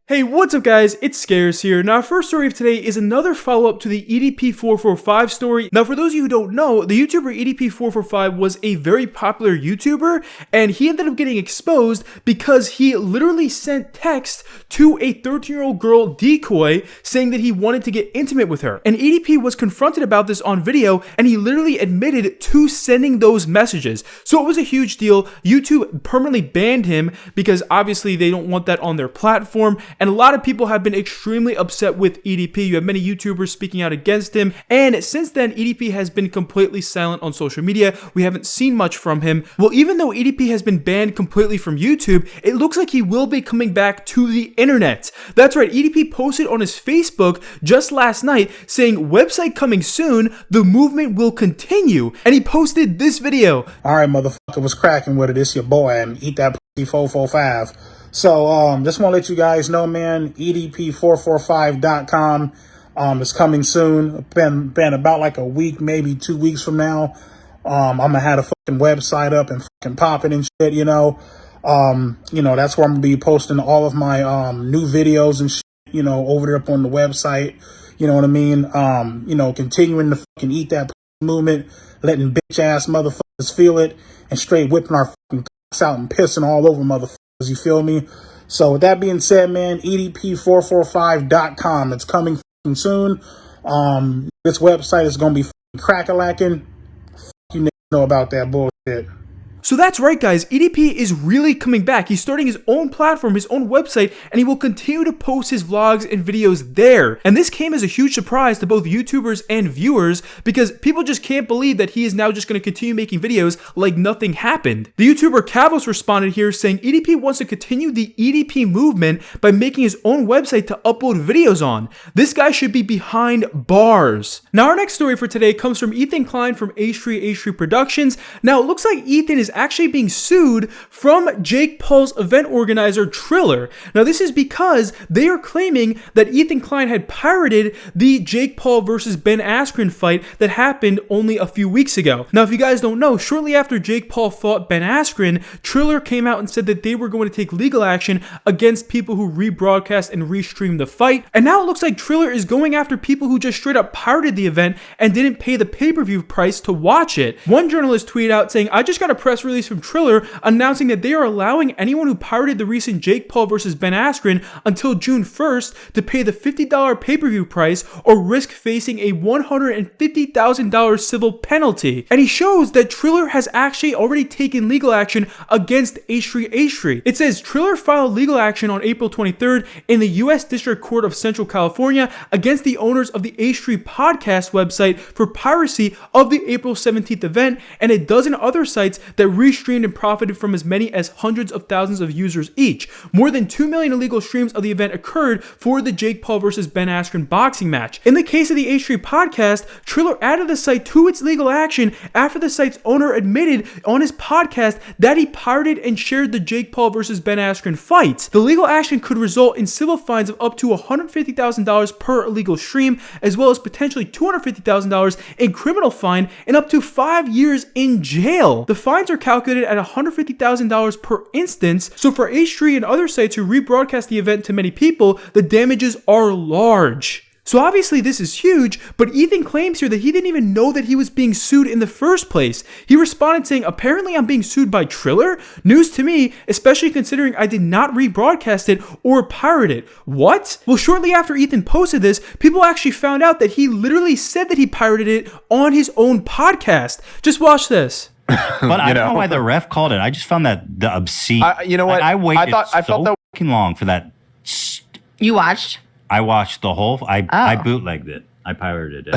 Hey, what's up guys, it's Scares here. Now our first story of today is another follow-up to the EDP445 story. Now for those of you who don't know, the YouTuber EDP445 was a very popular YouTuber, and he ended up getting exposed because he literally sent text to a 13-year-old girl decoy saying that he wanted to get intimate with her. And EDP was confronted about this on video, and he literally admitted to sending those messages. So it was a huge deal. YouTube permanently banned him because obviously they don't want that on their platform. And a lot of people have been extremely upset with EDP. You have many YouTubers speaking out against him. And since then, EDP has been completely silent on social media. We haven't seen much from him. Well, even though EDP has been banned completely from YouTube, it looks like he will be coming back to the internet. That's right, EDP posted on his Facebook just last night saying, "Website coming soon, the movement will continue." And he posted this video. All right, motherfucker, what's cracking with it? It's your boy, and eat that pussy 445. So, just want to let you guys know, man, EDP445.com, is coming soon. Been about like a week, maybe 2 weeks from now. I'm gonna have a fucking website up and fucking popping and shit, you know. That's where I'm gonna be posting all of my, new videos and shit, you know, over there up on the website. You know what I mean? Continuing to fucking eat that movement, letting bitch ass motherfuckers feel it, and straight whipping our fucking cocks out and pissing all over motherfuckers. You feel me? So with that being said, man, EDP445.com. It's coming soon. This website is gonna be crack-a-lacking. You know about that bullshit. So that's right guys, EDP is really coming back. He's starting his own platform, his own website, and he will continue to post his vlogs and videos there. And this came as a huge surprise to both YouTubers and viewers because people just can't believe that he is now just going to continue making videos like nothing happened. The YouTuber Cavos responded here saying EDP wants to continue the EDP movement by making his own website to upload videos on. This guy should be behind bars. Now our next story for today comes from Ethan Klein from H3H3 Productions. Now it looks like Ethan is actually being sued from Jake Paul's event organizer Triller. Now this is because they are claiming that Ethan Klein had pirated the Jake Paul versus Ben Askren fight that happened only a few weeks ago. Now if you guys don't know, shortly after Jake Paul fought Ben Askren, Triller came out and said that they were going to take legal action against people who rebroadcast and restream the fight. And now it looks like Triller is going after people who just straight up pirated the event and didn't pay the pay-per-view price to watch it. One journalist tweeted out saying, "I just got a press release from Triller announcing that they are allowing anyone who pirated the recent Jake Paul versus Ben Askren until June 1st to pay the $50 pay-per-view price or risk facing a $150,000 civil penalty." And he shows that Triller has actually already taken legal action against H3H3. It says Triller filed legal action on April 23rd in the U.S. District Court of Central California against the owners of the H3 podcast website for piracy of the April 17th event and a dozen other sites that restreamed and profited from as many as hundreds of thousands of users each. More than 2 million illegal streams of the event occurred for the Jake Paul versus Ben Askren boxing match. In the case of the H3 podcast, Triller added the site to its legal action after the site's owner admitted on his podcast that he pirated and shared the Jake Paul versus Ben Askren fight. The legal action could result in civil fines of up to $150,000 per illegal stream, as well as potentially $250,000 in criminal fine and up to 5 years in jail. The fines are calculated at $150,000 per instance, so for H3 and other sites who rebroadcast the event to many people, the damages are large. So obviously this is huge, but Ethan claims here that he didn't even know that he was being sued in the first place. He responded saying, "Apparently I'm being sued by Triller? News to me, especially considering I did not rebroadcast it or pirate it." What? Well, shortly after Ethan posted this, people actually found out that he literally said that he pirated it on his own podcast. Just watch this. But I don't know why the ref called it. I just found that the obscene. You know what? I waited I felt that fucking long for that. You watched? I watched the whole. I bootlegged it. I pirated it.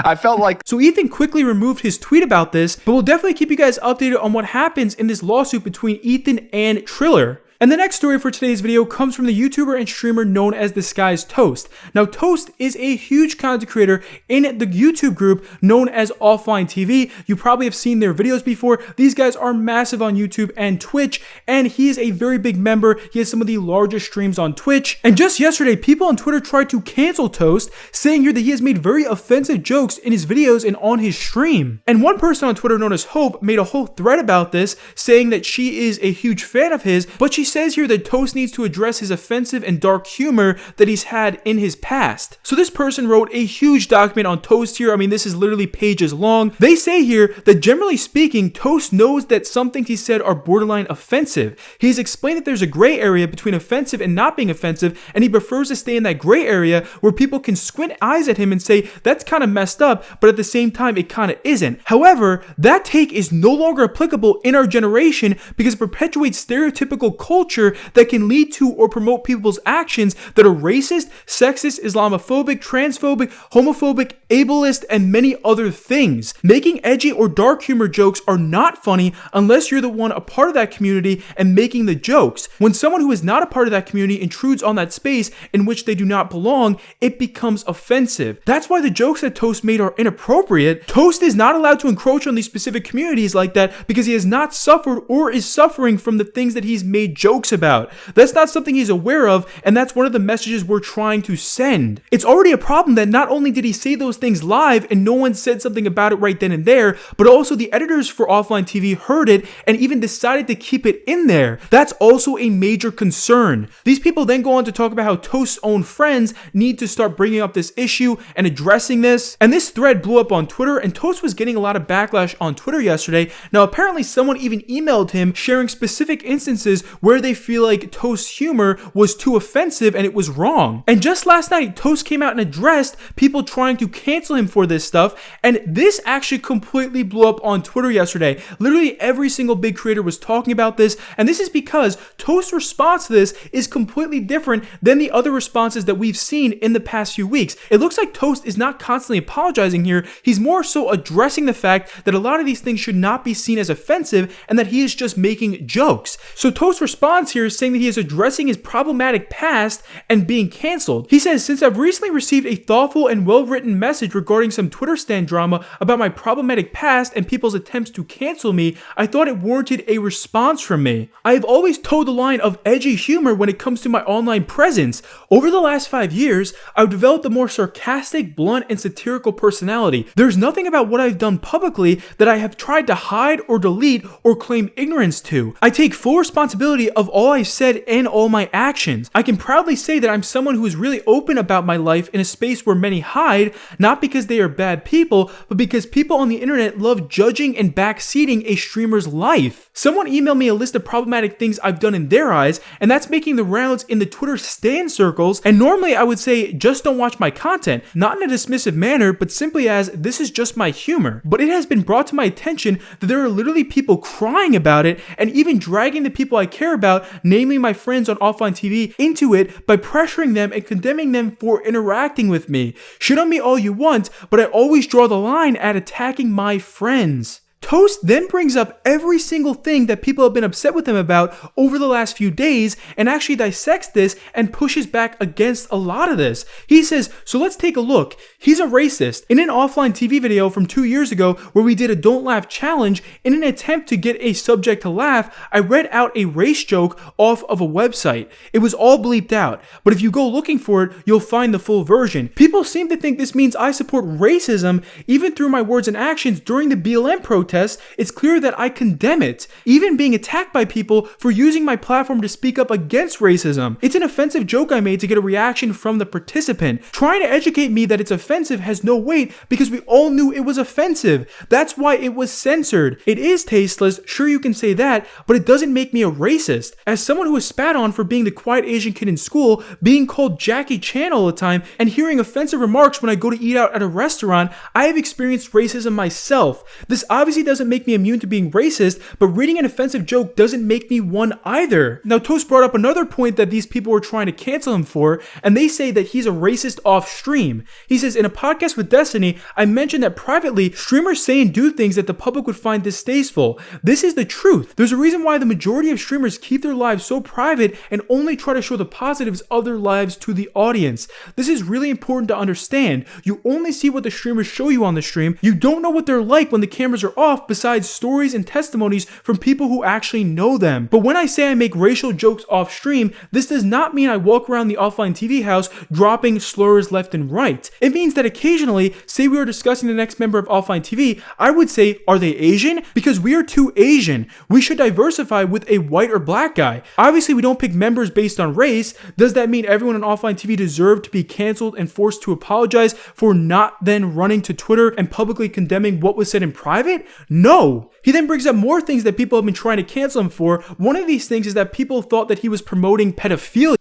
I felt like. So Ethan quickly removed his tweet about this, but we'll definitely keep you guys updated on what happens in this lawsuit between Ethan and Triller. And the next story for today's video comes from the YouTuber and streamer known as The Sky's Toast. Now, Toast is a huge content creator in the YouTube group known as OfflineTV. You probably have seen their videos before. These guys are massive on YouTube and Twitch, and he is a very big member. He has some of the largest streams on Twitch. And just yesterday, people on Twitter tried to cancel Toast, saying here that he has made very offensive jokes in his videos and on his stream. And one person on Twitter known as Hope made a whole thread about this, saying that she is a huge fan of his, but she says here that Toast needs to address his offensive and dark humor that he's had in his past. So this person wrote a huge document on Toast here. I mean, this is literally pages long. They say here that generally speaking, Toast knows that some things he said are borderline offensive. He's explained that there's a gray area between offensive and not being offensive, and he prefers to stay in that gray area where people can squint eyes at him and say, that's kind of messed up, but at the same time, it kind of isn't. However, that take is no longer applicable in our generation because it perpetuates stereotypical culture that can lead to or promote people's actions that are racist, sexist, Islamophobic, transphobic, homophobic, ableist, and many other things. Making edgy or dark humor jokes are not funny unless you're the one a part of that community and making the jokes. When someone who is not a part of that community intrudes on that space in which they do not belong, it becomes offensive. That's why the jokes that Toast made are inappropriate. Toast is not allowed to encroach on these specific communities like that because he has not suffered or is suffering from the things that he's made jokes about. That's not something he's aware of, and that's one of the messages we're trying to send. It's already a problem that not only did he say those things live and no one said something about it right then and there, but also the editors for OfflineTV heard it and even decided to keep it in there. That's also a major concern. These people then go on to talk about how Toast's own friends need to start bringing up this issue and addressing this. And this thread blew up on Twitter, and Toast was getting a lot of backlash on Twitter yesterday. Now, apparently someone even emailed him sharing specific instances where they feel like Toast's humor was too offensive and it was wrong. And just last night, Toast came out and addressed people trying to cancel him for this stuff, and this actually completely blew up on Twitter yesterday. Literally every single big creator was talking about this, and this is because Toast's response to this is completely different than the other responses that we've seen in the past few weeks. It looks like Toast is not constantly apologizing here. He's more so addressing the fact that a lot of these things should not be seen as offensive and that he is just making jokes. So Toast's response here is saying that he is addressing his problematic past and being canceled. He says, since I've recently received a thoughtful and well-written message regarding some Twitter stan drama about my problematic past and people's attempts to cancel me, I thought it warranted a response from me. I have always toed the line of edgy humor when it comes to my online presence. Over the last 5 years, I've developed a more sarcastic, blunt, and satirical personality. There's nothing about what I've done publicly that I have tried to hide or delete or claim ignorance to. I take full responsibility of all I've said and all my actions. I can proudly say that I'm someone who is really open about my life in a space where many hide, not because they are bad people, but because people on the internet love judging and backseating a streamer's life. Someone emailed me a list of problematic things I've done in their eyes, and that's making the rounds in the Twitter stan circles, and normally I would say just don't watch my content, not in a dismissive manner, but simply as this is just my humor. But it has been brought to my attention that there are literally people crying about it and even dragging the people I care about, namely my friends on OfflineTV, into it by pressuring them and condemning them for interacting with me. Shit on me all you want, but I always draw the line at attacking my friends. Toast then brings up every single thing that people have been upset with him about over the last few days and actually dissects this and pushes back against a lot of this. He says, so let's take a look. He's a racist. In an OfflineTV video from 2 years ago where we did a don't laugh challenge, in an attempt to get a subject to laugh, I read out a race joke off of a website. It was all bleeped out, but if you go looking for it, you'll find the full version. People seem to think this means I support racism even through my words and actions during the BLM protest. It's clear that I condemn it, even being attacked by people for using my platform to speak up against racism. It's an offensive joke I made to get a reaction from the participant. Trying to educate me that it's offensive has no weight because we all knew it was offensive. That's why it was censored. It is tasteless, sure you can say that, but it doesn't make me a racist. As someone who was spat on for being the quiet Asian kid in school, being called Jackie Chan all the time, and hearing offensive remarks when I go to eat out at a restaurant, I have experienced racism myself. This obviously doesn't make me immune to being racist, but reading an offensive joke doesn't make me one either. Now, Toast brought up another point that these people were trying to cancel him for, and they say that he's a racist off stream. He says, in a podcast with Destiny, I mentioned that privately, streamers say and do things that the public would find distasteful. This is the truth. There's a reason why the majority of streamers keep their lives so private and only try to show the positives of their lives to the audience. This is really important to understand. You only see what the streamers show you on the stream. You don't know what they're like when the cameras are off off besides stories and testimonies from people who actually know them. But when I say I make racial jokes off stream, this does not mean I walk around the Offline TV house dropping slurs left and right. It means that occasionally, say we were discussing the next member of Offline TV, I would say, are they Asian? Because we are too Asian. We should diversify with a white or black guy. Obviously, we don't pick members based on race. Does that mean everyone on Offline TV deserved to be canceled and forced to apologize for not then running to Twitter and publicly condemning what was said in private? No. He then brings up more things that people have been trying to cancel him for. One of these things is that people thought that he was promoting pedophilia,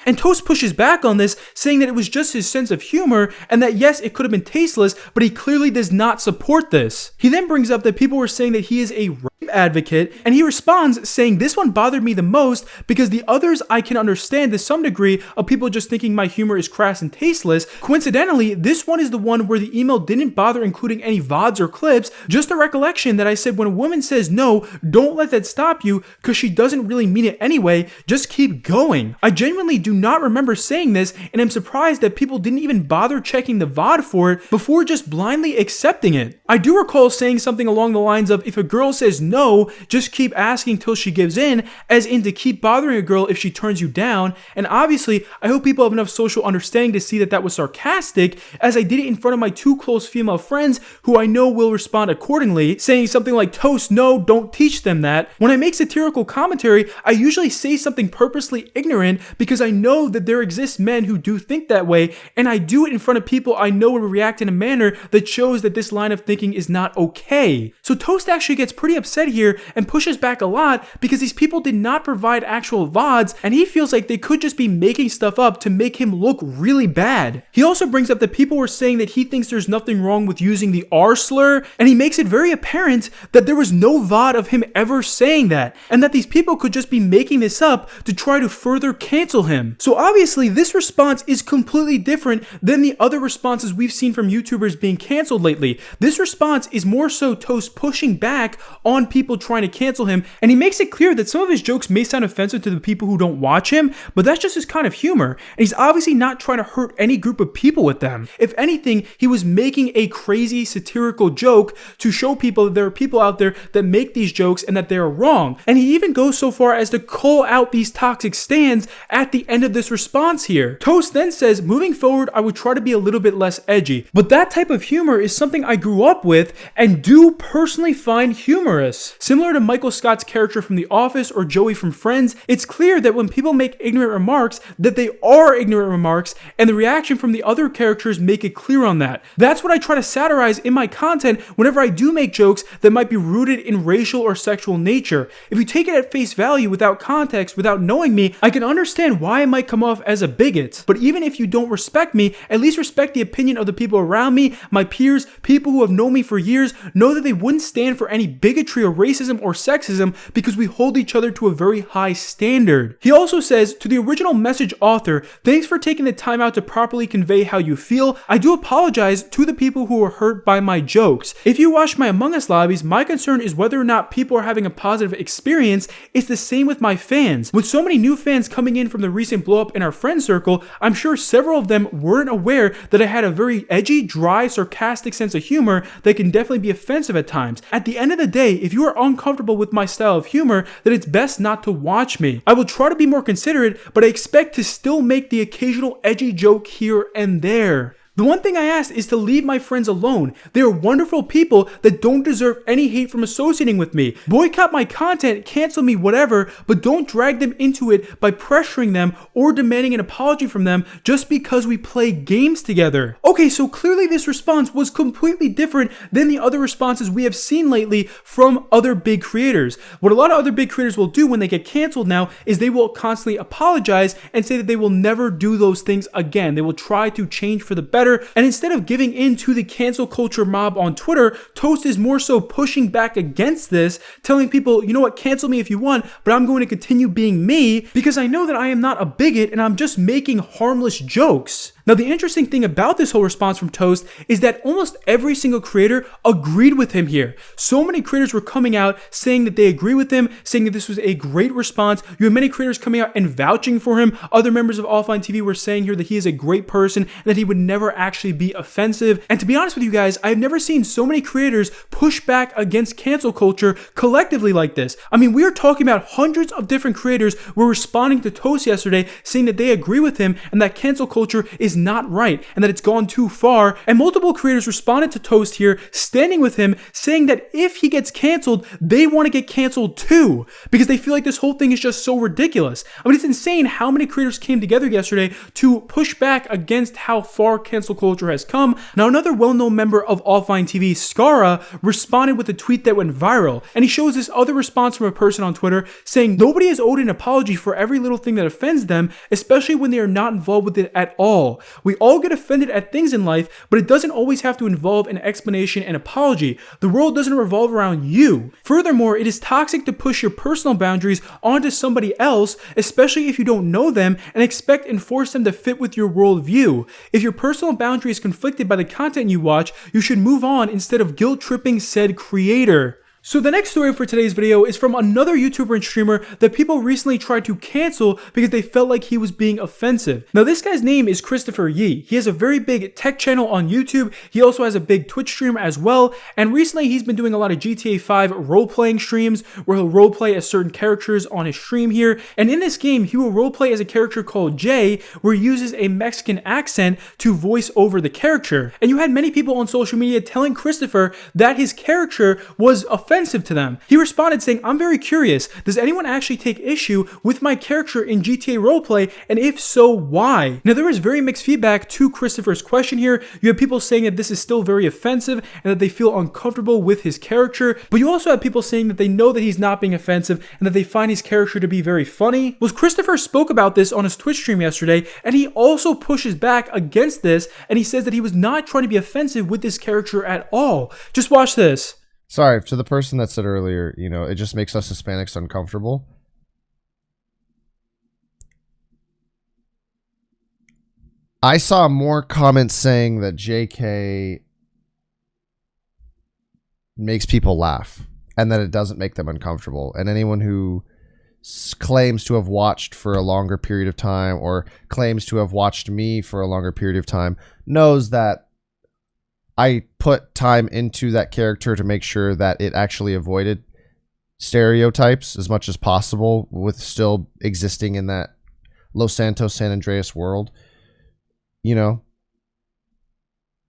and Toast pushes back on this, saying that it was just his sense of humor and that yes, it could have been tasteless, but he clearly does not support this. He then brings up that people were saying that he is a rape advocate, and he responds saying, this one bothered me the most because the others I can understand to some degree of people just thinking my humor is crass and tasteless. Coincidentally, this one is the one where the email didn't bother including any VODs or clips, just a recollection that I said when a woman says no, don't let that stop you because she doesn't really mean it anyway, just keep going. I genuinely do not remember saying this, and I'm surprised that people didn't even bother checking the VOD for it before just blindly accepting it. I do recall saying something along the lines of, if a girl says no, just keep asking till she gives in, as in to keep bothering a girl if she turns you down, and obviously I hope people have enough social understanding to see that that was sarcastic, as I did it in front of my two close female friends who I know will respond accordingly, saying something like, Toast, no, don't teach them that. When I make satirical commentary, I usually say something purposely ignorant because I know that there exist men who do think that way, and I do it in front of people I know will react in a manner that shows that this line of thinking is not okay. So Toast actually gets pretty upset here and pushes back a lot because these people did not provide actual VODs, and he feels like they could just be making stuff up to make him look really bad. He also brings up that people were saying that he thinks there's nothing wrong with using the R slur, and he makes it very apparent that there was no VOD of him ever saying that, and that these people could just be making this up to try to further cancel him. So obviously this response is completely different than the other responses we've seen from YouTubers being canceled lately. This response is more so Toast pushing back on people trying to cancel him, and he makes it clear that some of his jokes may sound offensive to the people who don't watch him, but that's just his kind of humor, and he's obviously not trying to hurt any group of people with them. If anything, he was making a crazy satirical joke to show people that there are people out there that make these jokes and that they are wrong, and he even goes so far as to call out these toxic stands at the end of this response here. Toast then says, moving forward, I would try to be a little bit less edgy, but that type of humor is something I grew up with and do personally find humorous. Similar to Michael Scott's character from The Office or Joey from Friends, it's clear that when people make ignorant remarks, that they are ignorant remarks, and the reaction from the other characters make it clear on that. That's what I try to satirize in my content whenever I do make jokes that might be rooted in racial or sexual nature. If you take it at face value without context, without knowing me, I can understand why I might come off as a bigot. But even if you don't respect me, at least respect the opinion of the people around me, my peers, people who have known me for years, know that they wouldn't stand for any bigotry or racism or sexism because we hold each other to a very high standard. He also says, to the original message author, thanks for taking the time out to properly convey how you feel. I do apologize to the people who were hurt by my jokes. If you watch my Among Us lobbies, my concern is whether or not people are having a positive experience. It's the same with my fans. With so many new fans coming in from the recent blow up in our friend circle, I'm sure several of them weren't aware that I had a very edgy, dry, sarcastic sense of humor that can definitely be offensive at times. At the end of the day, if you are uncomfortable with my style of humor, then it's best not to watch me. I will try to be more considerate, but I expect to still make the occasional edgy joke here and there. The one thing I ask is to leave my friends alone. They are wonderful people that don't deserve any hate from associating with me. Boycott my content, cancel me, whatever, but don't drag them into it by pressuring them or demanding an apology from them just because we play games together. Okay, so clearly this response was completely different than the other responses we have seen lately from other big creators. What a lot of other big creators will do when they get canceled now is they will constantly apologize and say that they will never do those things again. They will try to change for the better. And instead of giving in to the cancel culture mob on Twitter, Toast is more so pushing back against this, telling people, you know what, cancel me if you want, but I'm going to continue being me because I know that I am not a bigot and I'm just making harmless jokes. Now, the interesting thing about this whole response from Toast is that almost every single creator agreed with him here. So many creators were coming out saying that they agree with him, saying that this was a great response. You have many creators coming out and vouching for him. Other members of OfflineTV were saying here that he is a great person and that he would never actually be offensive. And to be honest with you guys, I've never seen so many creators push back against cancel culture collectively like this. I mean, we are talking about hundreds of different creators were responding to Toast yesterday saying that they agree with him and that cancel culture is not right and that it's gone too far. And multiple creators responded to Toast here, standing with him, saying that if he gets canceled, they want to get canceled too, because they feel like this whole thing is just so ridiculous. I mean, it's insane how many creators came together yesterday to push back against how far cancel culture has come. Now, another well-known member of OfflineTV, Skara, responded with a tweet that went viral, and he shows this other response from a person on Twitter saying nobody is owed an apology for every little thing that offends them, especially when they are not involved with it at all. We all get offended at things in life, but it doesn't always have to involve an explanation and apology. The world doesn't revolve around you. Furthermore, it is toxic to push your personal boundaries onto somebody else, especially if you don't know them, and expect and force them to fit with your worldview. If your personal boundary is conflicted by the content you watch, you should move on instead of guilt-tripping said creator. So the next story for today's video is from another YouTuber and streamer that people recently tried to cancel because they felt like he was being offensive. Now, this guy's name is Christopher Yee. He has a very big tech channel on YouTube. He also has a big Twitch stream as well. And recently he's been doing a lot of GTA 5 role-playing streams where he'll roleplay as certain characters on his stream here. And in this game, he will roleplay as a character called Jay, where he uses a Mexican accent to voice over the character. And you had many people on social media telling Christopher that his character was offensive to them. He responded saying, "I'm very curious. Does anyone actually take issue with my character in GTA roleplay? And if so, why?" Now, there is very mixed feedback to Christopher's question here. You have people saying that this is still very offensive and that they feel uncomfortable with his character. But you also have people saying that they know that he's not being offensive and that they find his character to be very funny. Well, Christopher spoke about this on his Twitch stream yesterday, and he also pushes back against this, and he says that he was not trying to be offensive with this character at all. Just watch this. Sorry, to the person that said earlier, you know, it just makes us Hispanics uncomfortable. I saw more comments saying that JK makes people laugh and that it doesn't make them uncomfortable. And anyone who claims to have watched for a longer period of time or claims to have watched me for a longer period of time knows that I put time into that character to make sure that it actually avoided stereotypes as much as possible with still existing in that Los Santos, San Andreas world. You know,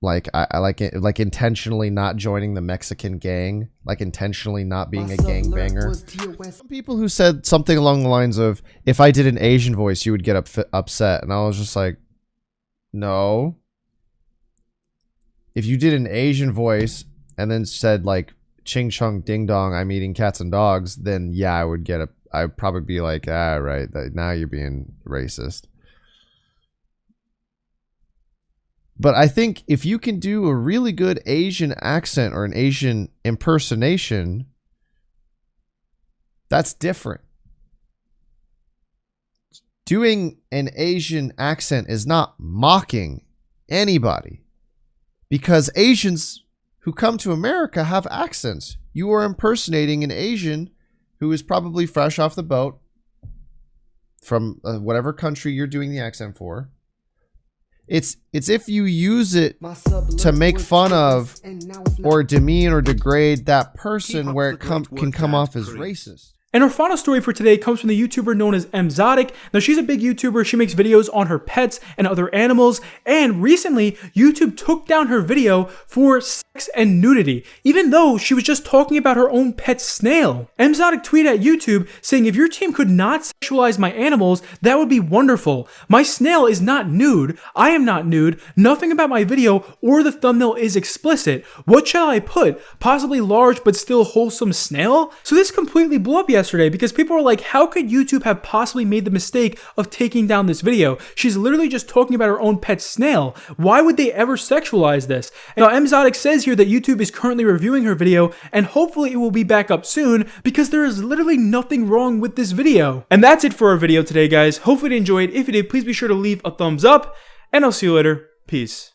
like I like it, like intentionally not joining the Mexican gang, like intentionally not being a gangbanger. Some people who said something along the lines of, if I did an Asian voice, you would get upset. And I was just like, no. If you did an Asian voice and then said like ching chong ding dong, I'm eating cats and dogs, then yeah, I would probably be like, ah, right, now you're being racist. But I think if you can do a really good Asian accent or an Asian impersonation, that's different. Doing an Asian accent is not mocking anybody. Because Asians who come to America have accents. You are impersonating an Asian who is probably fresh off the boat from whatever country you're doing the accent for. It's if you use it to make fun of or demean or degrade that person where it can come off as racist. And our final story for today comes from the YouTuber known as Empatic. Now, she's a big YouTuber. She makes videos on her pets and other animals. And recently, YouTube took down her video for sex and nudity, even though she was just talking about her own pet snail. Empatic tweeted at YouTube saying, "If your team could not sexualize my animals, that would be wonderful. My snail is not nude. I am not nude. Nothing about my video or the thumbnail is explicit. What shall I put? Possibly large but still wholesome snail?" So this completely blew up yesterday because people were like, how could YouTube have possibly made the mistake of taking down this video? She's literally just talking about her own pet snail. Why would they ever sexualize this? Now, Empatic says here that YouTube is currently reviewing her video and hopefully it will be back up soon because there is literally nothing wrong with this video. And that's it for our video today, guys. Hopefully you enjoyed. If you did, please be sure to leave a thumbs up. and I'll see you later. Peace.